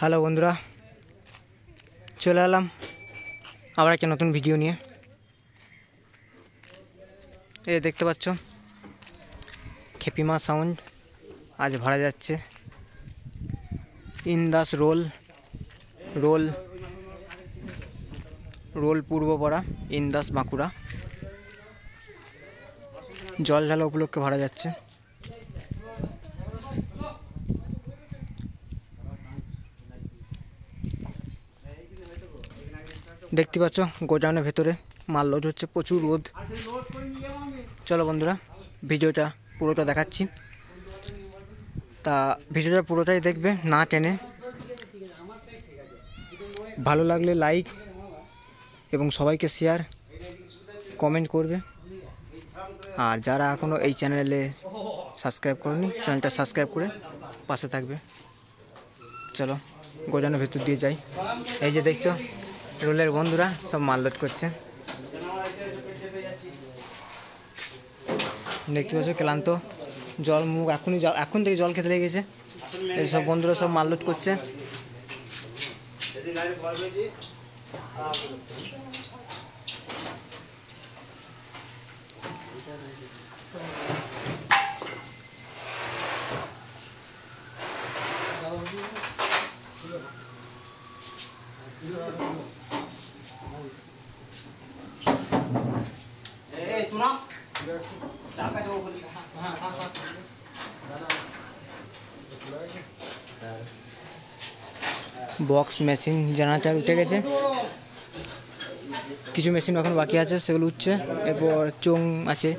Hello বন্ধুরা, চলে এলাম আবার একটা নতুন ভিডিও নিয়ে। এই দেখতে পাচ্ছ খেপিমা সাউন্ড আজ ভাড়া যাচ্ছে ইন্দাস রোল রোল রোল পূর্বপাড়া ইন্দাস বাঁকুড়া জল ঢালা উপলক্ষে ভাড়া যাচ্ছে। দেখতে পাচ্ছ গোডাউনের ভেতরে মাল লোড হচ্ছে, প্রচুর রোদ। চলো বন্ধুরা ভিডিওটা পুরোটা দেখাচ্ছি, তা ভিডিওটা পুরোটাই দেখবে না টেনে। ভালো লাগলে লাইক এবং সবাইকে শেয়ার কমেন্ট করবে, আর যারা এখনও এই চ্যানেলে সাবস্ক্রাইব করেনি চ্যানেলটা সাবস্ক্রাইব করে পাশে থাকবে। চলো গোডাউনের ভেতর দিয়ে যাই। এই যে দেখছো রোলের বন্ধুরা সব মাল লোড করছে, দেখতে পাচ্ছ ক্লান্ত, জল মুখ এখন থেকে জল খেতে লেগেছে। এইসব বন্ধুরা সব মাল লোড করছে। বক্স মেশিন জেনারেটর উঠে গেছে, কিছু মেশিন এখন বাকি আছে, সেগুলো উঠছে। এরপর চোং আছে,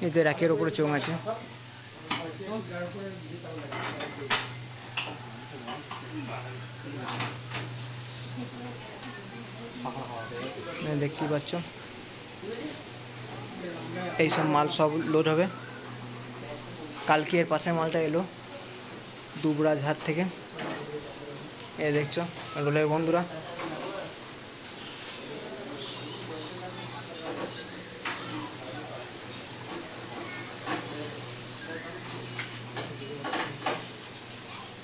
এতে র্যাকের ওপরে চোং আছে। দেখতে পাচ্ছ এইসব মাল সব লোড হবে কালকে। এর পাশের মালটা এলো দুবরাজহাট থেকে। এই দেখছো রোলের বন্ধুরা,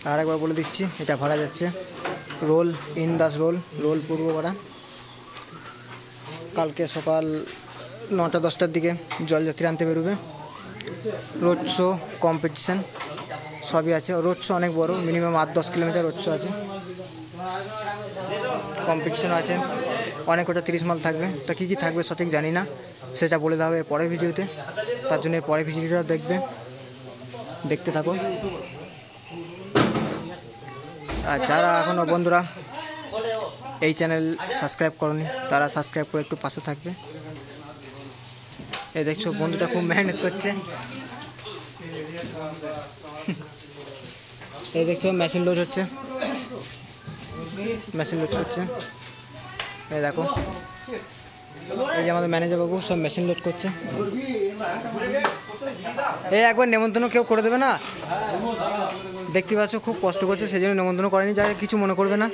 আর একবার বলে দিচ্ছি এটা ভাড়া যাচ্ছে রোল ইন্দাস রোল পূর্বপাড়া। কালকে সকাল 9টা-10টার দিকে জলযাত্রী আনতে বেরোবে। রোড শো কম্পিটিশান সবই আছে। রোড শো অনেক বড়, মিনিমাম 8-10 কিলোমিটার রোড শো আছে, কম্পিটিশানও আছে। অনেক কটা 30 মাল থাকবে, তা কী কী থাকবে সঠিক জানি না, সেটা বলে দেওয়া হবে পরের ভিডিওতে। তার জন্য পরের ভিডিওটা দেখতে থাকো। আর যারা এখনও বন্ধুরা এই চ্যানেল সাবস্ক্রাইব করনি তারা সাবস্ক্রাইব করে একটু পাশে থাকবে। এই দেখছো বন্ধুটা খুব মেহনত করছে। এই দেখছো মেশিন লোড হচ্ছে, মেশিন লোড করছে। এই দেখো এই যে আমাদের ম্যানেজার বাবু সব মেশিন লোড করছে। এই একবার নেমন্তন্ন কেউ করে দেবে না, দেখতে পাচ্ছ খুব কষ্ট করছে, সেই জন্য নেমন্তন্ন করেনি, যা কিছু মনে করবে না।